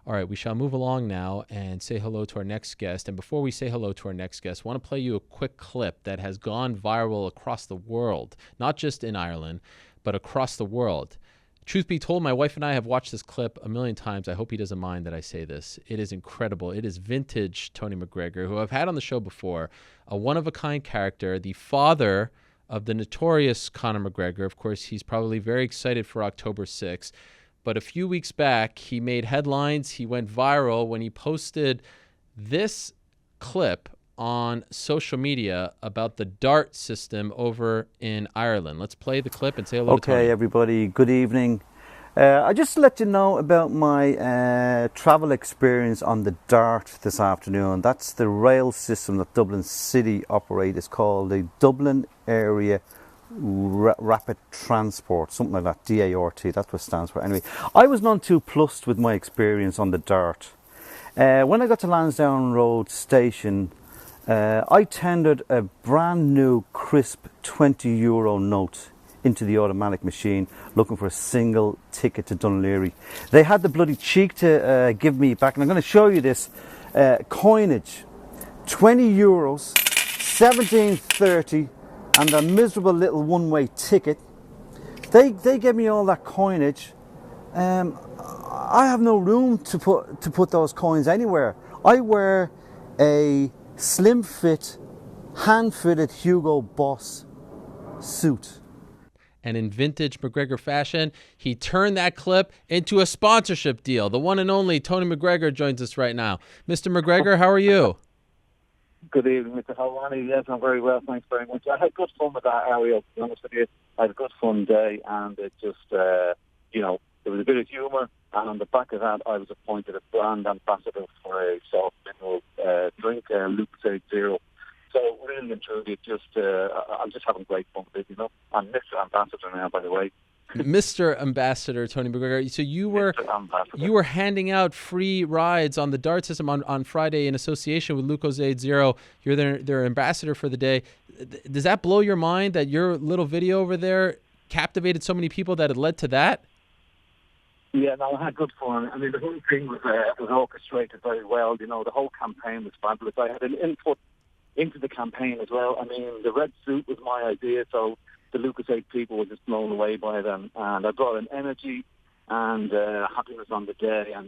All right, we shall move along now and say hello to our next guest. And before we say hello to our next guest, I want to play you a quick clip that has gone viral across the world, not just in Ireland, but across the world. Truth be told, my wife and I have watched this clip a million times. I hope he doesn't mind that I say this. It is incredible. It is vintage Tony McGregor, who I've had on the show before, a one-of-a-kind character, the father of the notorious Conor McGregor. Of course, he's probably very excited for October 6th. But a few weeks back, he made headlines. He went viral when he posted this clip on social media about the dart system over in Ireland. Let's play the clip and say hello to Tony. Okay, everybody, good evening. I just let you know about my travel experience on the dart this afternoon. That's the rail system that Dublin City operate. It's called the Dublin Area Rapid Transport, something like that, DART, that's what it stands for. Anyway, I was none too plussed with my experience on the dart. When I got to Lansdowne Road Station, I tendered a brand new crisp €20 note into the automatic machine looking for a single ticket to Dunleary. They had the bloody cheek to give me back, and I'm going to show you this coinage, €20, 17.30, and a miserable little one-way ticket. They gave me all that coinage. I have no room to put those coins anywhere. I wear a slim fit, hand-fitted Hugo Boss suit. And in vintage McGregor fashion, he turned that clip into a sponsorship deal. The one and only Tony McGregor joins us right now. Mr. McGregor, how are you? Good evening, Mr. Helwani. Yes, I'm very well, thanks very much. I had good fun with that, Ariel, to be honest with you. I had a good fun day, and it just, there was a bit of humour, and on the back of that, I was appointed a brand ambassador for a soft mineral drink, Lucozade Zero. So really and truly, I'm just having great fun with it, I'm Mr. Ambassador now, by the way. Mr. Ambassador Tony McGregor. So you were handing out free rides on the dart system on Friday in association with Lucozade Zero. You're their ambassador for the day. Does that blow your mind that your little video over there captivated so many people that it led to that? Yeah, no, I had good fun. I mean, the whole thing was orchestrated very well. The whole campaign was fabulous. I had an input into the campaign as well. I mean, the red suit was my idea, so the Lucozade people were just blown away by them. And I brought in energy and happiness on the day. And,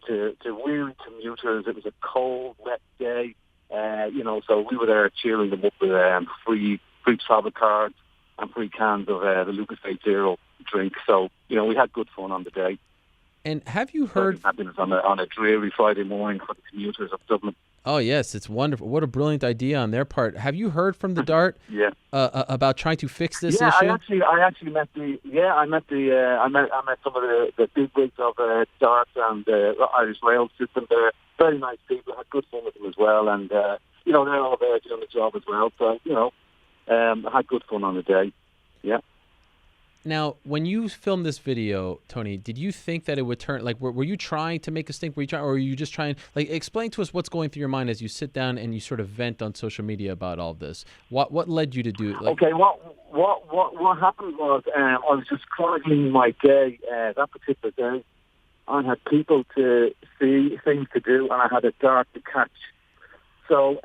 to weary commuters, it was a cold, wet day. So we were there cheering them up with free travel cards and free cans of the Lucozade Zero drink. So, we had good fun on the day. And have you heard... Happiness on a dreary Friday morning for the commuters of Dublin. Oh, yes, it's wonderful. What a brilliant idea on their part. Have you heard from the Dart about trying to fix this issue? I actually met I met some of the big wigs of Dart and the Irish Rail system. They're very nice people. I had good fun with them as well, and they're all there doing the job as well. So I had good fun on the day. Yeah. Now, when you filmed this video, Tony, did you think that it would turn, were you trying to make a stink? Or were you just trying, explain to us what's going through your mind as you sit down and you sort of vent on social media about all this? What led you to do? Okay, what happened was I was just chronicling my day, that particular day. I had people to see, things to do, and I had a dart to catch. So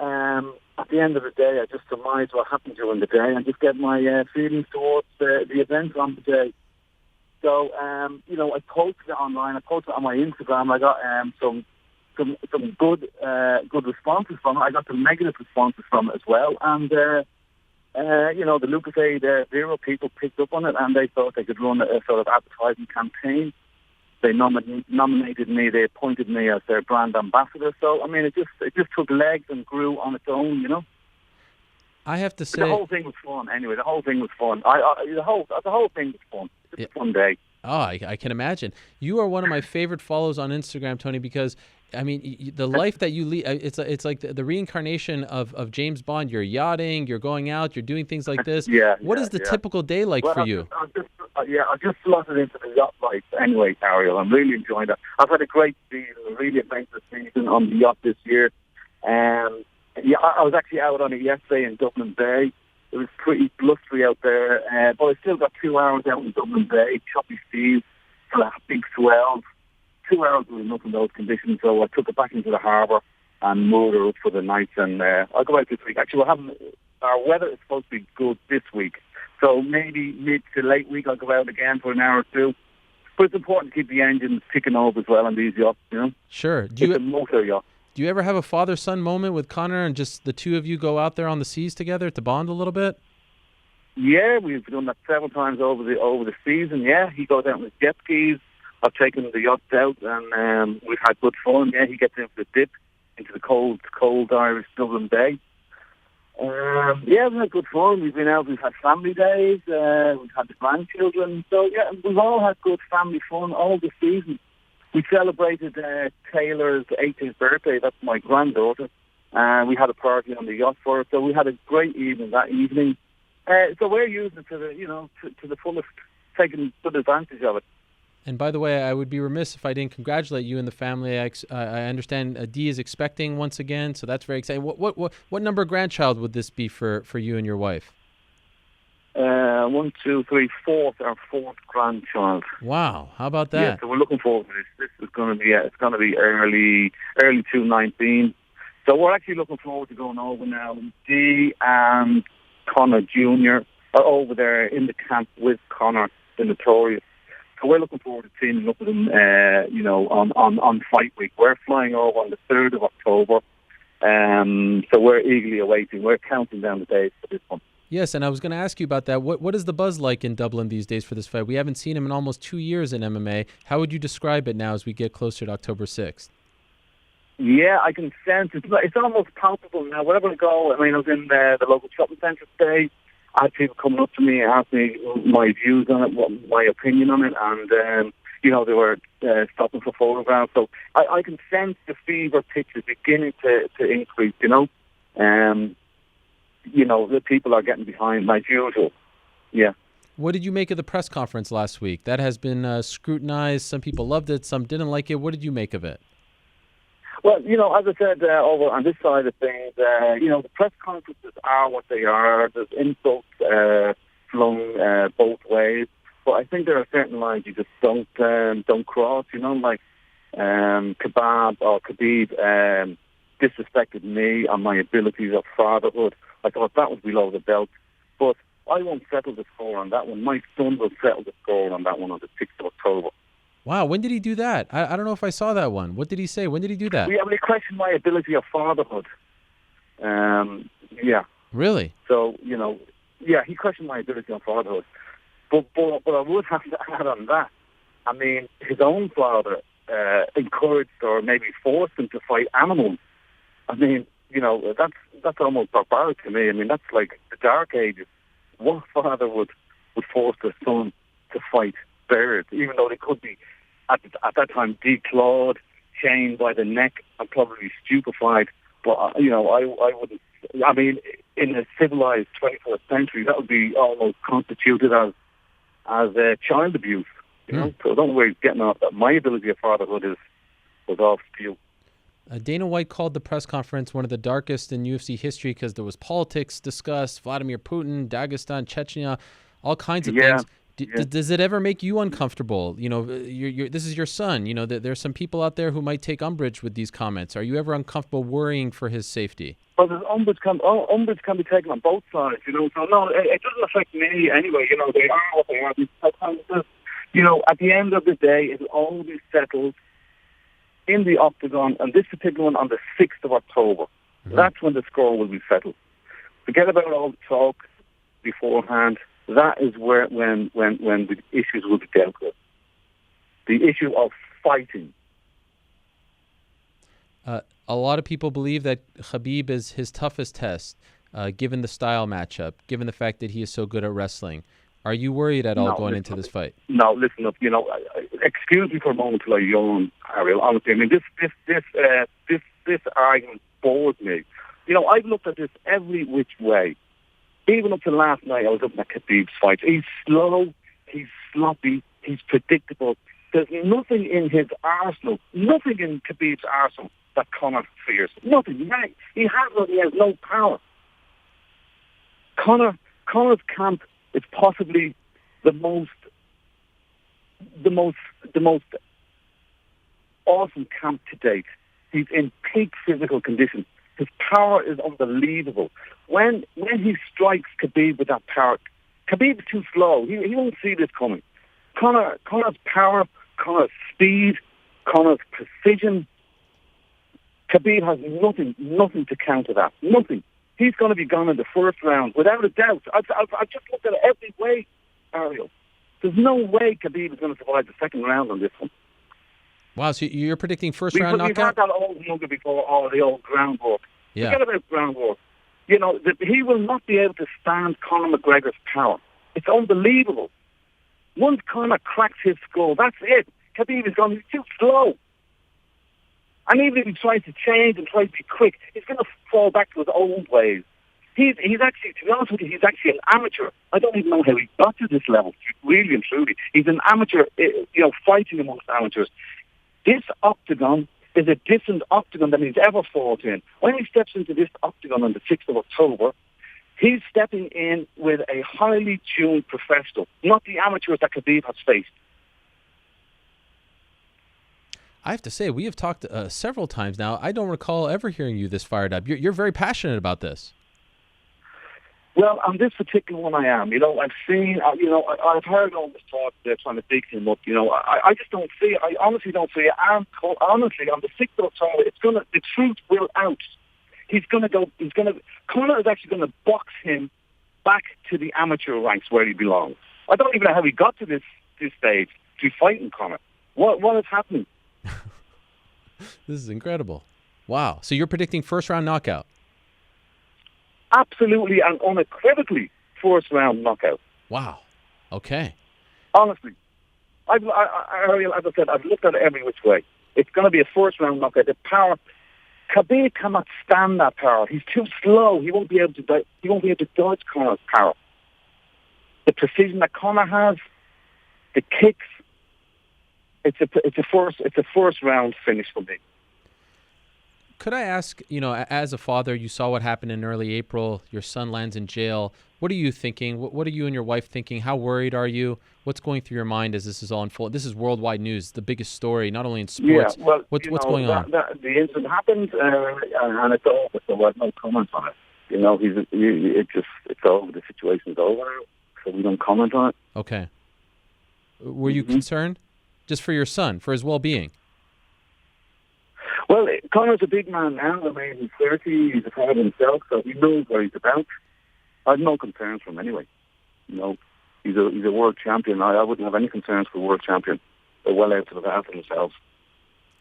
at the end of the day, I just surmised what happened during the day and just get my feelings towards the event on the day. So, I posted it online. I posted it on my Instagram. I got some good responses from it. I got some negative responses from it as well. And, the Lucozade Zero people picked up on it, and they thought they could run a sort of advertising campaign. They nominated me. They appointed me as their brand ambassador. So, I mean, it just took legs and grew on its own, I have to say... The whole thing was fun, anyway. The whole thing was fun. The whole thing was fun. It's a fun day. Oh, I can imagine. You are one of my favorite follows on Instagram, Tony, because... I mean, the life that you lead, it's like the reincarnation of James Bond. You're yachting, you're going out, you're doing things like this. What is the typical day like for you? I just slotted into the yacht life anyway, Ariel. I'm really enjoying that. I've had a great season, a really adventurous season on the yacht this year. I was actually out on it yesterday in Dublin Bay. It was pretty blustery out there, but I still got 2 hours out in Dublin Bay, choppy seas, big swells. 2 hours was enough in those conditions, so I took it back into the harbour and moored her up for the night. And I'll go out this week. Actually, our weather is supposed to be good this week, so maybe mid to late week I'll go out again for an hour or two. But it's important to keep the engines ticking over as well on these yachts, you know? Sure. It's a motor yacht. Do you ever have a father-son moment with Conor and just the two of you go out there on the seas together to bond a little bit? Yeah, we've done that several times over the season. Yeah, he goes out with jet skis. I've taken the yachts out, and we've had good fun. Yeah, he gets into the dip into the cold Irish Dublin Bay. Yeah, we've had good fun. We've been out. We've had family days. We've had the grandchildren. So yeah, we've all had good family fun all the season. We celebrated Taylor's 18th birthday. That's my granddaughter. We had a party on the yacht for her. So we had a great evening that evening. So we're using it to the fullest, taking good advantage of it. And by the way, I would be remiss if I didn't congratulate you and the family. I understand Dee is expecting once again, so that's very exciting. What number grandchild would this be for you and your wife? 1, 2, 3, fourth, our fourth grandchild. Wow, how about that? Yeah, so we're looking forward to this. This is going to be it's going to be early 2019. So we're actually looking forward to going over now. Dee and Conor Jr. are over there in the camp with Conor, the Notorious. So we're looking forward to teaming up with them, on fight week. We're flying over on the 3rd of October. So we're eagerly awaiting. We're counting down the days for this one. Yes, and I was going to ask you about that. What is the buzz like in Dublin these days for this fight? We haven't seen him in almost 2 years in MMA. How would you describe it now as we get closer to October 6th? Yeah, I can sense it. It's almost palpable now. Wherever I go, I mean, I was in the local shopping centre today. I had people coming up to me and asking me my views on it, my opinion on it, and they were stopping for photographs. So I can sense the fever pitch is beginning to increase. The people are getting behind as usual. Yeah. What did you make of the press conference last week? That has been scrutinized. Some people loved it, some didn't like it. What did you make of it? Well, as I said over on this side of things, the press conferences are what they are. There's insults flung both ways, but I think there are certain lines you just don't cross. Like Khabib disrespected me on my abilities of fatherhood. I thought that was below the belt, but I won't settle the score on that one. My son will settle the score on that one on the 6th of October. Wow, when did he do that? I don't know if I saw that one. What did he say? When did he do that? He questioned my ability of fatherhood. Yeah. Really? So, he questioned my ability of fatherhood. But I would have to add on that. I mean, his own father encouraged or maybe forced him to fight animals. I mean, that's almost barbaric to me. I mean, that's like the Dark Ages. What father would force their son to fight birds, even though they could be at that time declawed, chained by the neck, and probably stupefied? But I wouldn't. I mean, in a civilized 21st century, that would be almost constituted as child abuse. So don't worry, getting off that. My ability of fatherhood was off skew. Dana White called the press conference one of the darkest in UFC history because there was politics discussed, Vladimir Putin, Dagestan, Chechnya, all kinds of things. Does it ever make you uncomfortable? This is your son. There's some people out there who might take umbrage with these comments. Are you ever uncomfortable worrying for his safety? Well, there's umbrage can be taken on both sides. So no, it doesn't affect me anyway. They are what they are. At the end of the day, it'll all be settled in the octagon, and this particular one on the 6th of October. Mm-hmm. That's when the score will be settled. Forget about all the talk beforehand. That is when the issues will be dealt with. The issue of fighting. A lot of people believe that Khabib is his toughest test, given the style matchup, given the fact that he is so good at wrestling. Are you worried at all going into this fight? No, listen up. Excuse me for a moment till I yawn, Ariel. Honestly, I mean this argument bores me. I've looked at this every which way. Even up to last night, I was looking at Khabib's fights. He's slow, he's sloppy, he's predictable. There's nothing in his arsenal, nothing in Khabib's arsenal that Conor fears. Nothing. He has no power. Conor's camp is possibly the most awesome camp to date. He's in peak physical condition. His power is unbelievable. When he strikes Khabib with that power, Khabib is too slow. He won't see this coming. Conor's power, Conor's speed, Conor's precision. Khabib has nothing to counter that. Nothing. He's going to be gone in the first round, without a doubt. I've just looked at it every way, Ariel. There's no way Khabib is going to survive the second round on this one. Wow, so you're predicting first-round knockout? We've had that old number before, the old groundwork. Yeah. Forget about groundwork. You know, he will not be able to stand Conor McGregor's power. It's unbelievable. Once Conor cracks his skull, that's it. Khabib is gone. He's too slow. And even if he tries to change and tries to be quick, he's going to fall back to his old ways. He's actually, to be honest with you, he's actually an amateur. I don't even know how he got to this level, really and truly. He's an amateur, fighting amongst amateurs. This octagon is a different octagon than he's ever fought in. When he steps into this octagon on the 6th of October, he's stepping in with a highly tuned professional, not the amateurs that Khabib has faced. I have to say, we have talked several times now. I don't recall ever hearing you this fired up. You're very passionate about this. Well, on this particular one, I am. I've seen, I've heard all this talk. They're trying to dig him up. I just don't see it. I honestly don't see it. Honestly, on the 6th of October, the truth will out. Conor is actually going to box him back to the amateur ranks where he belongs. I don't even know how he got to this stage to be fighting Conor. What is happening? This is incredible. Wow. So you're predicting first-round knockout? Absolutely and unequivocally first-round knockout. Wow. Okay. Honestly. Ariel, as I said, I've looked at it every which way. It's going to be a first-round knockout. The power, Khabib cannot stand that power. He's too slow. He won't be able to dodge Conor's power. The precision that Conor has, the kicks, it's a first round finish for me. Could I ask, as a father, you saw what happened in early April. Your son lands in jail. What are you thinking? What are you and your wife thinking? How worried are you? What's going through your mind as this is all unfolding? This is worldwide news, the biggest story, not only in sports. Yeah, well, what's going on? The incident happened, and it's over. So I have no comments on it. It's over. The situation's over, so we don't comment on it. Okay. Were you concerned? Just for your son, for his well-being? Well, Conor's a big man now. I mean, he's 30, he's a father himself, so he knows what he's about. I have no concerns for him anyway. He's a world champion. I wouldn't have any concerns for a world champion. They're well out to look after themselves.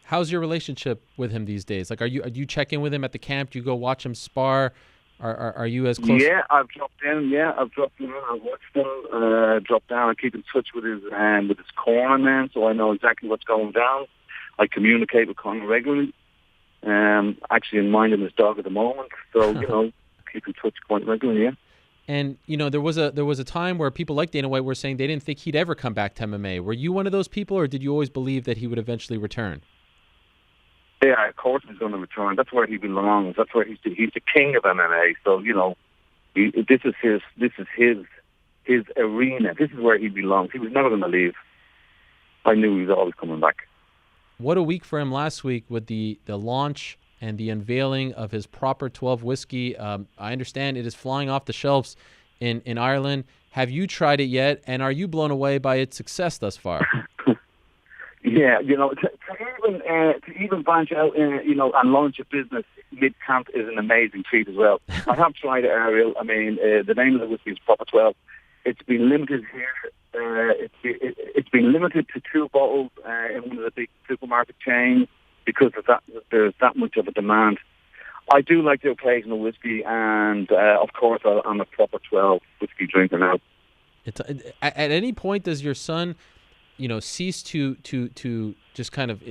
How's your relationship with him these days? Like, do you check in with him at the camp? Do you go watch him spar? Are you as close? Yeah, I've dropped in. I've watched him. Dropped down. I keep in touch with his corner man, so I know exactly what's going down. I communicate with Conor regularly. Actually, in minding his dog at the moment, so keep in touch quite regularly. Yeah. And there was a time where people like Dana White were saying they didn't think he'd ever come back to MMA. Were you one of those people, or did you always believe that he would eventually return? Yeah, of course he's going to return. That's where he belongs. That's where he's the king of MMA. So this is his arena. This is where he belongs. He was never going to leave. I knew he was always coming back. What a week for him last week with the launch and the unveiling of his Proper 12 whiskey. I understand it is flying off the shelves in Ireland. Have you tried it yet? And are you blown away by its success thus far? Yeah, to even branch out, and launch a business mid-camp is an amazing feat as well. I have tried it, Ariel. I mean, the name of the whiskey is Proper 12. It's been limited here. It's been limited to 2 bottles in one of the big supermarket chains because of that. There's that much of a demand. I do like the occasional whiskey, and of course, I'm a Proper 12 whiskey drinker now. At any point, does your son, cease to just kind of,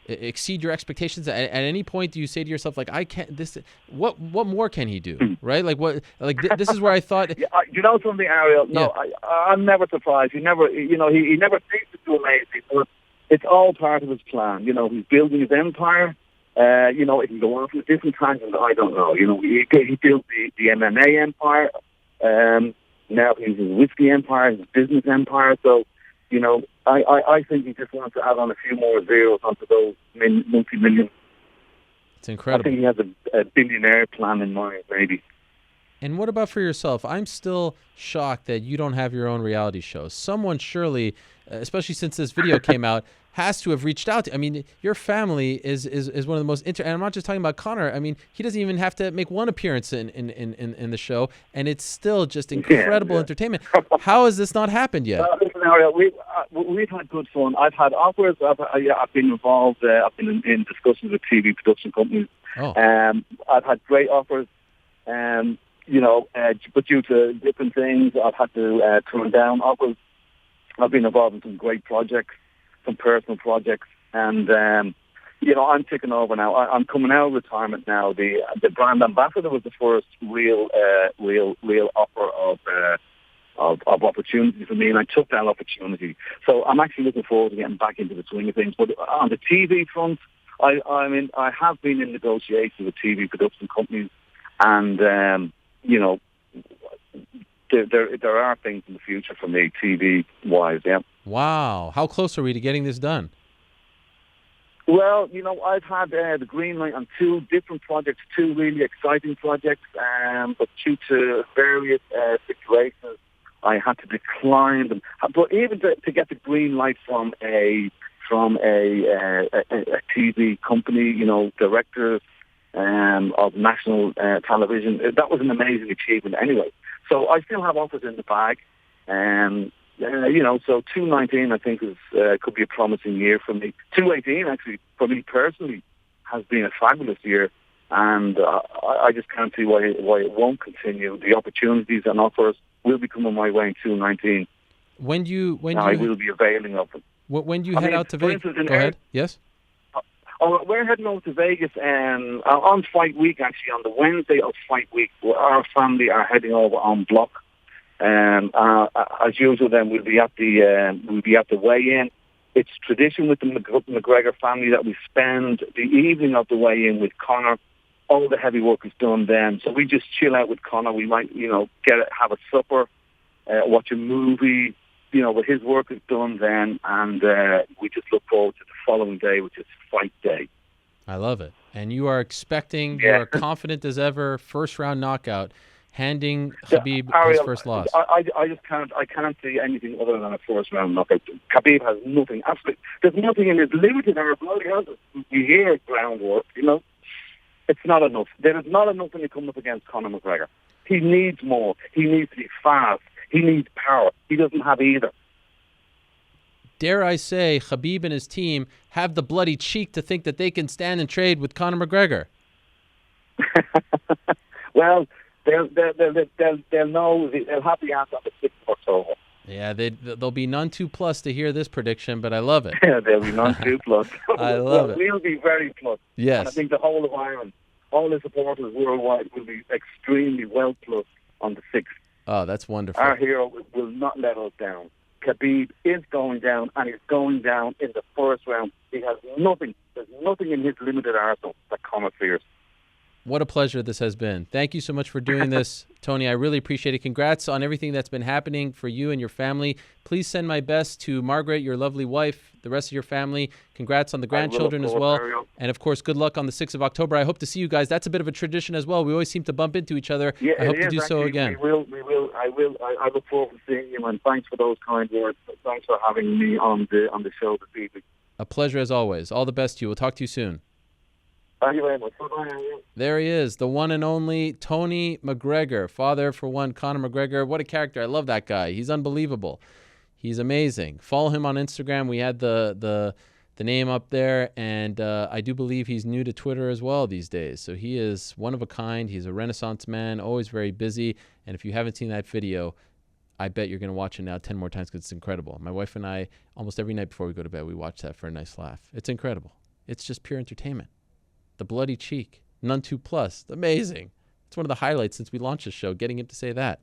exceed your expectations? At any point, do you say to yourself, like, I can't, what more can he do? Right? This is where I thought. You know something, Ariel? No, yeah. I'm never surprised. He never seems to do amazing, but it's all part of his plan. He's building his empire. It can go on from different tangents. I don't know. He built the MMA empire. Now he's his whiskey empire, his business empire. So, I think he just wants to add on a few more zeros onto those multi-million. It's incredible. I think he has a billionaire plan in mind, maybe. And what about for yourself? I'm still shocked that you don't have your own reality show. Someone surely, especially since this video came out, has to have reached out to. I mean, your family is one of the most and I'm not just talking about Conor. I mean, he doesn't even have to make one appearance in the show, and it's still just incredible entertainment. How has this not happened yet? Listen, Ariel, we've had good fun. I've had offers. I've been involved. I've been in discussions with TV production companies. Oh. I've had great offers. But due to different things, I've had to turn down offers. I've been involved in some great projects, some personal projects, and I'm taking over now. I'm coming out of retirement now. The brand ambassador was the first real offer of opportunity for me, and I took that opportunity. So I'm actually looking forward to getting back into the swing of things. But on the TV front, I have been in negotiations with TV production companies, and there are things in the future for me, TV-wise, yeah. Wow. How close are we to getting this done? Well, I've had the green light on two different projects, two really exciting projects, but due to various situations, I had to decline them. But even to get the green light from a TV company, directors of national television, that was an amazing achievement anyway. So I still have offers in the bag. So 2019 I think could be a promising year for me. 2018 actually, for me personally, has been a fabulous year, and I just can't see why it won't continue. The opportunities and offers will be coming my way in 2019. I will be availing of them. When do you head out to Vegas? Go ahead. Yes. We're heading over to Vegas on Fight Week. Actually, on the Wednesday of Fight Week, our family are heading over on block. As usual, then we'll be at the weigh-in. It's tradition with the McGregor family that we spend the evening of the weigh-in with Conor. All the heavy work is done then, so we just chill out with Conor. We might, have a supper, watch a movie. But his work is done then, and we just look forward to the following day, which is fight day. I love it. And you are expecting, you are confident as ever, first-round knockout, handing Khabib Ariel, his first loss. I just can't see anything other than a first-round knockout. Khabib has nothing, absolutely. There's nothing in his limited or bloody hands. You hear groundwork, It's not enough. There is not enough when you come up against Conor McGregor. He needs more. He needs to be fast. He needs power. He doesn't have either. Dare I say, Khabib and his team have the bloody cheek to think that they can stand and trade with Conor McGregor. Well, they'll know. They'll have the answer on the 6th of October. Yeah, they'll be none too plus to hear this prediction, but I love it. Yeah, they'll be none too plus. I love it. We'll be very plus. Yes. And I think the whole of Ireland, all the supporters worldwide, will be extremely well plus on the 6th. Oh, that's wonderful. Our hero will not let us down. Khabib is going down, and he's going down in the first round. He has nothing. There's nothing in his limited arsenal that Conor fears. What a pleasure this has been. Thank you so much for doing this, Tony. I really appreciate it. Congrats on everything that's been happening for you and your family. Please send my best to Margaret, your lovely wife, the rest of your family. Congrats on the grandchildren as well. Ariel. And, of course, good luck on the 6th of October. I hope to see you guys. That's a bit of a tradition as well. We always seem to bump into each other. Yeah, I hope to do so again. We will. I look forward to seeing you, and thanks for those kind words. Thanks for having me on the show this evening. A pleasure as always. All the best to you. We'll talk to you soon. Thank you very much. Bye-bye. There he is, the one and only Tony McGregor, father for one, Conor McGregor. What a character. I love that guy. He's unbelievable. He's amazing. Follow him on Instagram. We had the name up there, and I do believe he's new to Twitter as well these days. So he is one of a kind. He's a Renaissance man, always very busy. And if you haven't seen that video, I bet you're going to watch it now 10 more times because it's incredible. My wife and I, almost every night before we go to bed, we watch that for a nice laugh. It's incredible. It's just pure entertainment. The bloody cheek, none too plus, amazing. It's one of the highlights since we launched the show, getting him to say that.